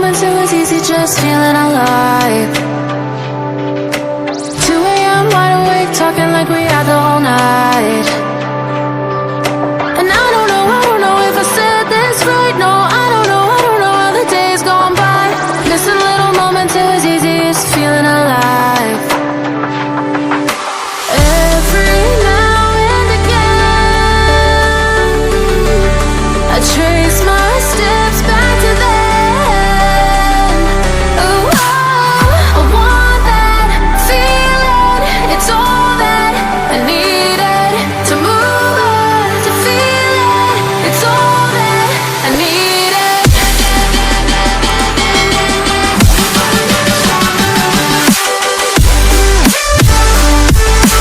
moments it was easy just feeling alive. 2 a.m. wide awake, talking like we had the whole night. And I don't know if I said this right. No, I don't know how the days gone by. Missing little moments, it was easy just feeling alive. Every now and again, I trace my steps back to then. Ooh, I want that feeling. It's all that I needed to move on, to feel it. It's all